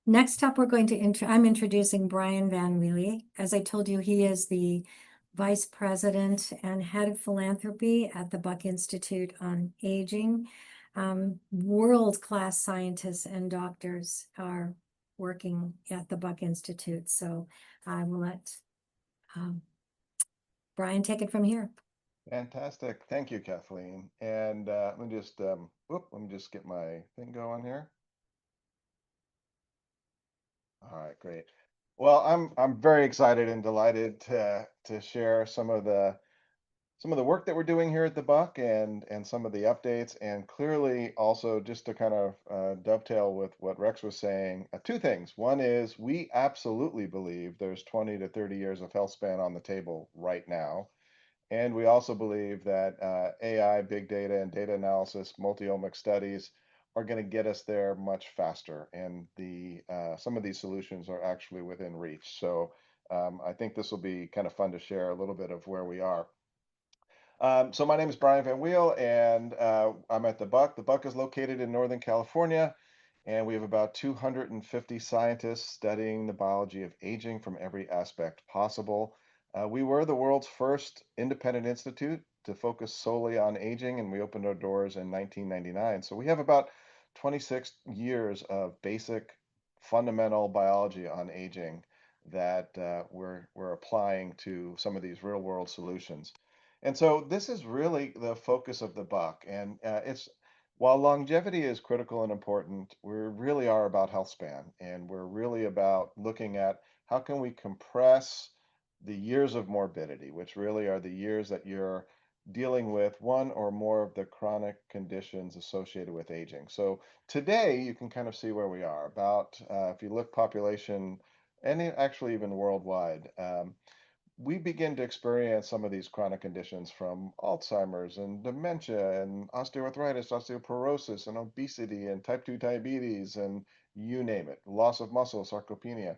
Next up, I'm introducing Brian Van Weele. As I told you, he is the Vice President and Head of Philanthropy at the Buck Institute on Aging. World-class scientists and doctors are working at the Buck Institute. So I will let um, Brian take it from here. Fantastic. Thank you, Kathleen. And let me just get my thing going here. All right, great. Well, I'm very excited and delighted to share some of the work that we're doing here at the Buck and some of the updates, and clearly also just to kind of dovetail with what Rex was saying. Two things. One is we absolutely believe there's 20 to 30 years of health span on the table right now. And we also believe that AI, big data, and data analysis, multi-omic studies are going to get us there much faster. And some of these solutions are actually within reach. So I think this will be kind of fun to share a little bit of where we are. So my name is Brian Van Weele, and I'm at the Buck. The Buck is located in Northern California, and we have about 250 scientists studying the biology of aging from every aspect possible. We were the world's first independent institute to focus solely on aging, and we opened our doors in 1999. So we have about 26 years of basic fundamental biology on aging that we're applying to some of these real world solutions. And so this is really the focus of the Buck. And it's while longevity is critical and important, we really are about health span. And we're really about looking at how can we compress the years of morbidity, which really are the years that you're dealing with one or more of the chronic conditions associated with aging. So today you can kind of see where we are. About, if you look population, and actually even worldwide, we begin to experience some of these chronic conditions from Alzheimer's and dementia and osteoarthritis, osteoporosis and obesity and type 2 diabetes and you name it, loss of muscle, sarcopenia.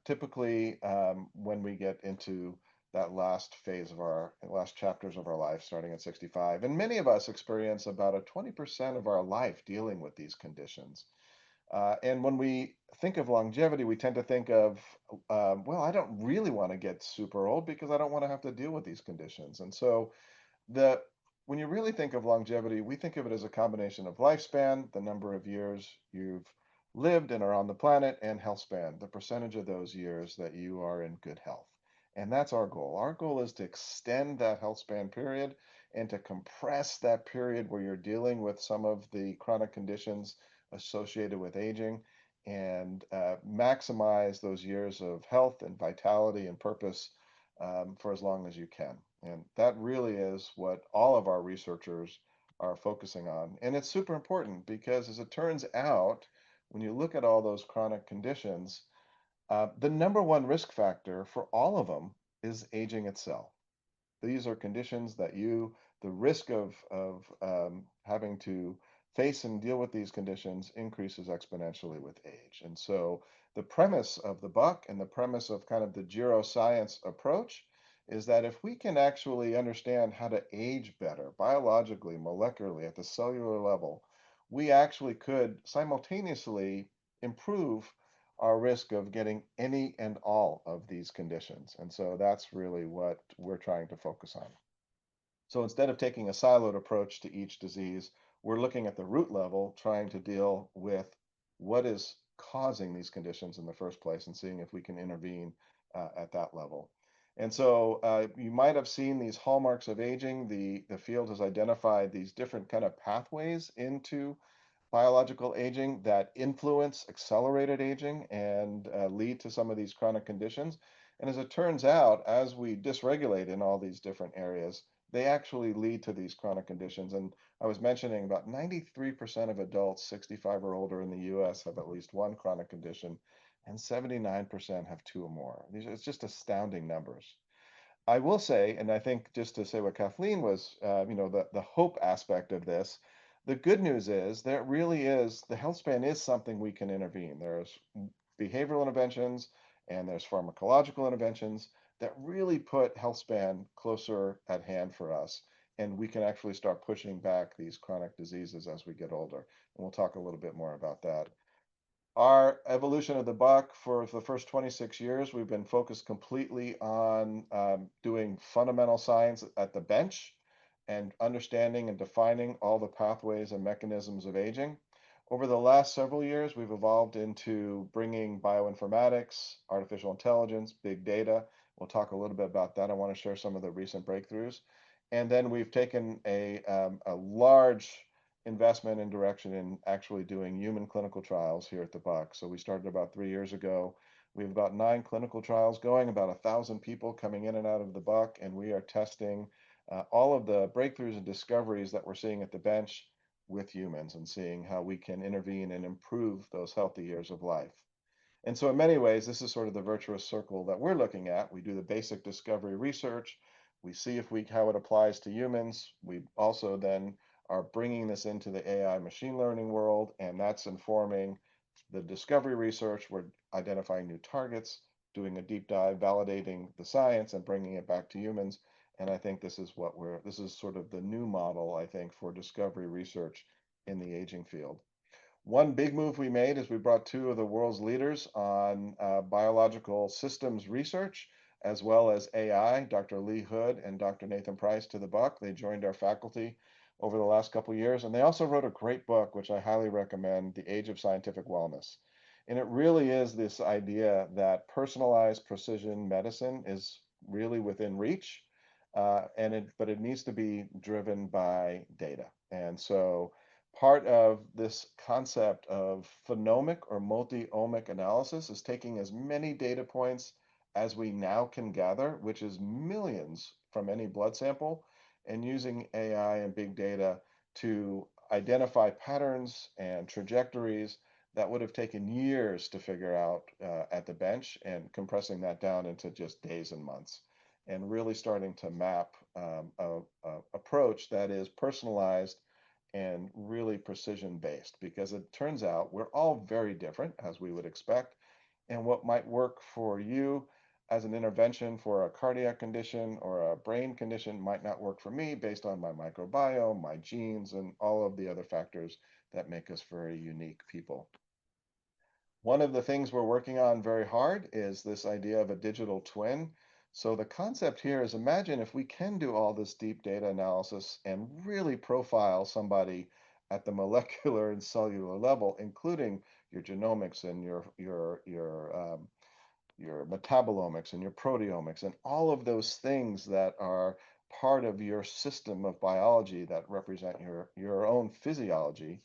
Typically, when we get into that last phase of our last chapters of our life, starting at 65, and many of us experience about a 20% of our life dealing with these conditions. And when we think of longevity, we tend to think of, well, I don't really want to get super old because I don't want to have to deal with these conditions. And so the when you really think of longevity, we think of it as a combination of lifespan, the number of years you've lived and are on the planet, and health span, the percentage of those years that you are in good health. And that's our goal. Our goal is to extend that health span period and to compress that period where you're dealing with some of the chronic conditions associated with aging and maximize those years of health and vitality and purpose for as long as you can. And that really is what all of our researchers are focusing on. And it's super important because, as it turns out, when you look at all those chronic conditions, the number one risk factor for all of them is aging itself. These are conditions that the risk of having to face and deal with these conditions increases exponentially with age. And so the premise of the Buck and the premise of kind of the geroscience approach is that if we can actually understand how to age better, biologically, molecularly, at the cellular level, we actually could simultaneously improve our risk of getting any and all of these conditions. And so that's really what we're trying to focus on. So instead of taking a siloed approach to each disease, we're looking at the root level, trying to deal with what is causing these conditions in the first place and seeing if we can intervene at that level. And so you might have seen these hallmarks of aging. The field has identified these different kind of pathways into biological aging that influence accelerated aging and lead to some of these chronic conditions. And as it turns out, as we dysregulate in all these different areas, they actually lead to these chronic conditions. And I was mentioning about 93% of adults 65 or older in the US have at least one chronic condition, and 79% have two or more. It's just astounding numbers. I will say, and I think just to say what Kathleen was, the hope aspect of this, the good news is there really is the health span is something we can intervene. There's behavioral interventions and there's pharmacological interventions that really put health span closer at hand for us. And we can actually start pushing back these chronic diseases as we get older. And we'll talk a little bit more about that. Our evolution of the buck for the first 26 years, we've been focused completely on doing fundamental science at the bench and understanding and defining all the pathways and mechanisms of aging. Over the last several years, we've evolved into bringing bioinformatics, artificial intelligence, big data. We'll talk a little bit about that. I want to share some of the recent breakthroughs. And then we've taken a large investment and direction in actually doing human clinical trials here at the Buck. So we started about 3 years ago. We have about 9 clinical trials going, about 1,000 people coming in and out of the Buck, and we are testing all of the breakthroughs and discoveries that we're seeing at the bench with humans and seeing how we can intervene and improve those healthy years of life. And so in many ways, this is sort of the virtuous circle that we're looking at. We do the basic discovery research. We see if we how it applies to humans. We also then are bringing this into the AI machine learning world, and that's informing the discovery research. We're identifying new targets, doing a deep dive, validating the science, and bringing it back to humans. And I think this is sort of the new model, I think, for discovery research in the aging field. One big move we made is we brought two of the world's leaders on biological systems research, as well as AI, Dr. Lee Hood and Dr. Nathan Price, to the Buck. They joined our faculty over the last couple of years, and they also wrote a great book, which I highly recommend, The Age of Scientific Wellness. And it really is this idea that personalized precision medicine is really within reach, but it needs to be driven by data. And so part of this concept of phenomic or multi-omic analysis is taking as many data points as we now can gather, which is millions from any blood sample, and using AI and big data to identify patterns and trajectories that would have taken years to figure out at the bench, and compressing that down into just days and months, and really starting to map a approach that is personalized and really precision based, because it turns out we're all very different, as we would expect. And what might work for you as an intervention for a cardiac condition or a brain condition might not work for me based on my microbiome, my genes, and all of the other factors that make us very unique people. One of the things we're working on very hard is this idea of a digital twin. So the concept here is, imagine if we can do all this deep data analysis and really profile somebody at the molecular and cellular level, including your genomics and your metabolomics and your proteomics and all of those things that are part of your system of biology that represent your own physiology,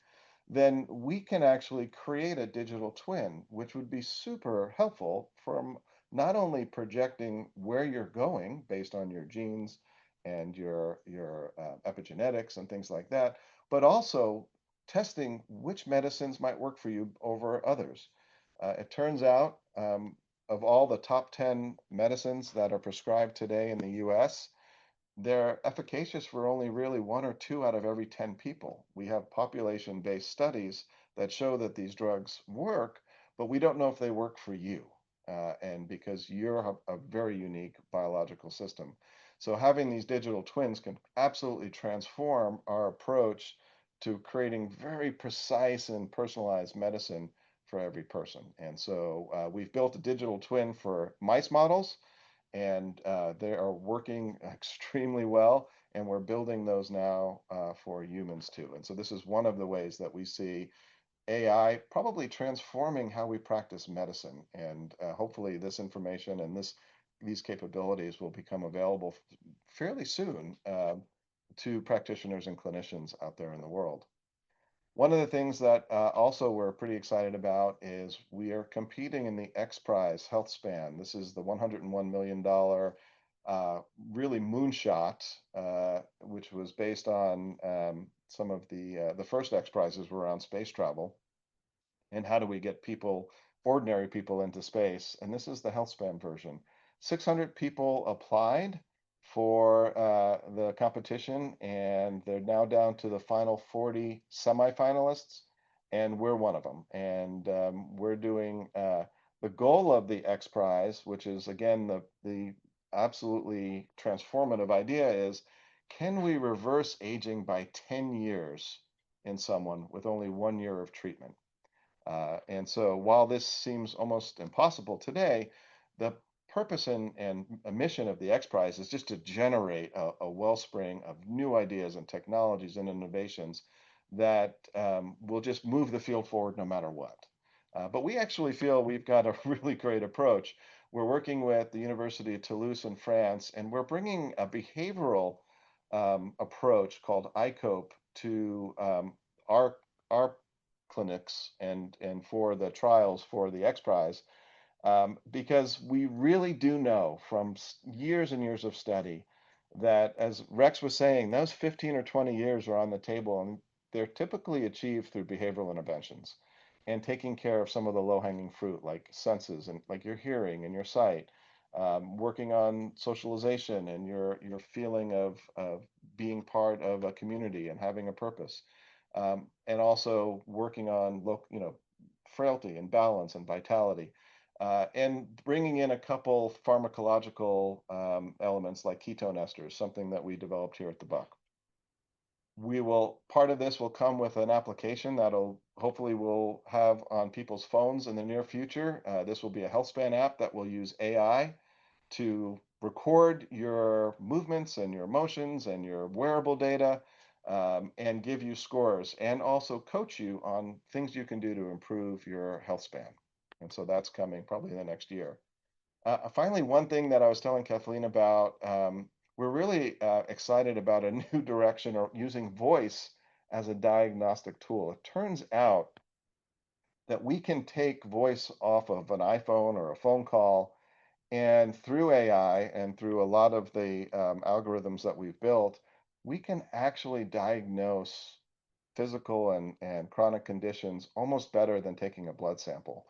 then we can actually create a digital twin, which would be super helpful from not only projecting where you're going based on your genes and your epigenetics and things like that, but also testing which medicines might work for you over others. It turns out, of all the top 10 medicines that are prescribed today in the US, they're efficacious for only really one or two out of every 10 people. We have population-based studies that show that these drugs work, but we don't know if they work for you. And because you're a very unique biological system. So having these digital twins can absolutely transform our approach to creating very precise and personalized medicine for every person. And so we've built a digital twin for mice models, and they are working extremely well. And we're building those now for humans too. And so this is one of the ways that we see AI probably transforming how we practice medicine. And hopefully, this information and these capabilities will become available fairly soon to practitioners and clinicians out there in the world. One of the things that also we're pretty excited about is we are competing in the X Prize Health Span. This is the $101 million really moonshot, which was based on some of the first X Prizes were around space travel and how do we get people, ordinary people, into space. And this is the health span version. 600 people applied for the competition, and they're now down to the final 40 semifinalists, and we're one of them. And we're doing the goal of the X Prize, which is again the absolutely transformative idea, is can we reverse aging by 10 years in someone with only 1 year of treatment? And so while this seems almost impossible today, the purpose and a mission of the X Prize is just to generate a wellspring of new ideas and technologies and innovations that will just move the field forward no matter what. But we actually feel we've got a really great approach. We're working with the University of Toulouse in France, and we're bringing a behavioral approach called ICOPE to our our clinics and for the trials for the X Prize, because we really do know from years and years of study that, as Rex was saying, those 15 or 20 years are on the table, and they're typically achieved through behavioral interventions and taking care of some of the low-hanging fruit, like senses and like your hearing and your sight, working on socialization and your feeling of being part of a community and having a purpose, and also working on frailty and balance and vitality, and bringing in a couple pharmacological elements like ketone esters, something that we developed here at the Buck. Part of this will come with an application that'll hopefully we'll have on people's phones in the near future. This will be a HealthSpan app that will use AI to record your movements and your motions and your wearable data, and give you scores and also coach you on things you can do to improve your health span. And so that's coming probably in the next year. Finally, one thing that I was telling Kathleen about, we're really excited about a new direction or using voice as a diagnostic tool. It turns out that we can take voice off of an iPhone or a phone call, and through AI and through a lot of the algorithms that we've built, we can actually diagnose physical and chronic conditions almost better than taking a blood sample,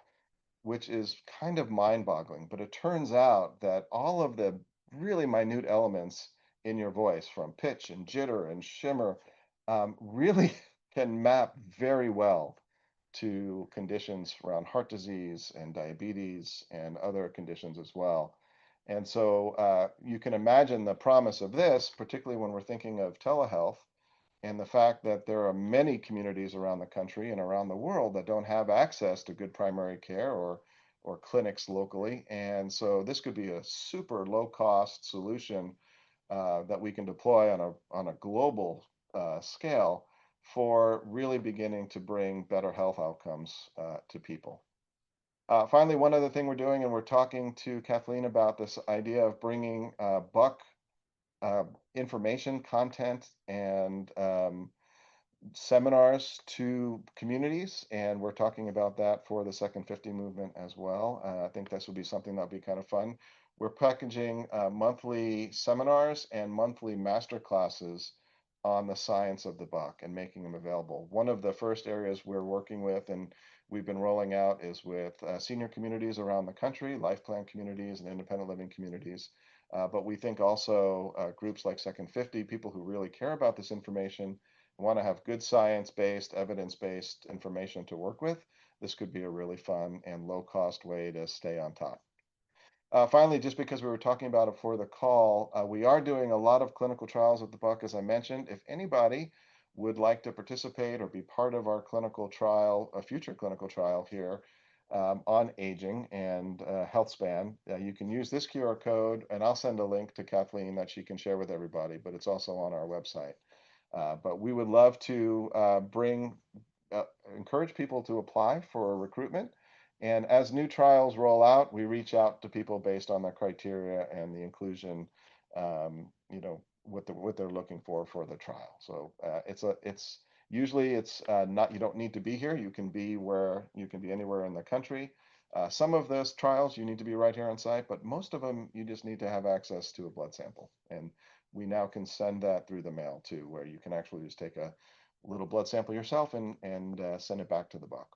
which is kind of mind-boggling. But it turns out that all of the really minute elements in your voice, from pitch and jitter and shimmer, really can map very well to conditions around heart disease and diabetes and other conditions as well. And so you can imagine the promise of this, particularly when we're thinking of telehealth, and the fact that there are many communities around the country and around the world that don't have access to good primary care or clinics locally. And so this could be a super low cost solution that we can deploy on a global scale for really beginning to bring better health outcomes to people. Finally, one other thing we're doing, and we're talking to Kathleen about this idea of bringing Buck uh, information, content, and seminars to communities, and we're talking about that for the Second 50 movement as well. I think this would be something that would be kind of fun. We're packaging monthly seminars and monthly master classes on the science of the buck and making them available. One of the first areas we're working with and we've been rolling out is with senior communities around the country, life plan communities and independent living communities. But we think also groups like Second 50, people who really care about this information, want to have good science-based, evidence-based information to work with, this could be a really fun and low-cost way to stay on top. Finally, just because we were talking about it for the call, we are doing a lot of clinical trials at the Buck, as I mentioned. If anybody would like to participate or be part of our clinical trial, a future clinical trial here on aging and health span, you can use this QR code, and I'll send a link to Kathleen that she can share with everybody, but it's also on our website. But we would love to encourage people to apply for recruitment. And as new trials roll out, we reach out to people based on their criteria and the inclusion, what they're looking for the trial. So it's usually it's not, you don't need to be here. You can be anywhere in the country. Some of those trials you need to be right here on site, but most of them you just need to have access to a blood sample. And we now can send that through the mail too, where you can actually just take a little blood sample yourself and send it back to the Buck.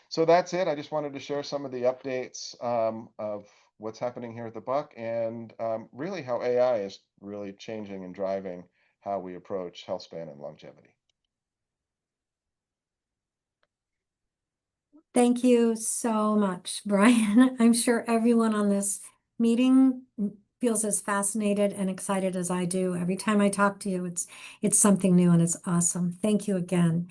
So that's it. I just wanted to share some of the updates of what's happening here at the Buck, and really how AI is really changing and driving how we approach health span and longevity. Thank you so much, Brian. I'm sure everyone on this meeting feels as fascinated and excited as I do. Every time I talk to you, it's something new and it's awesome. Thank you again.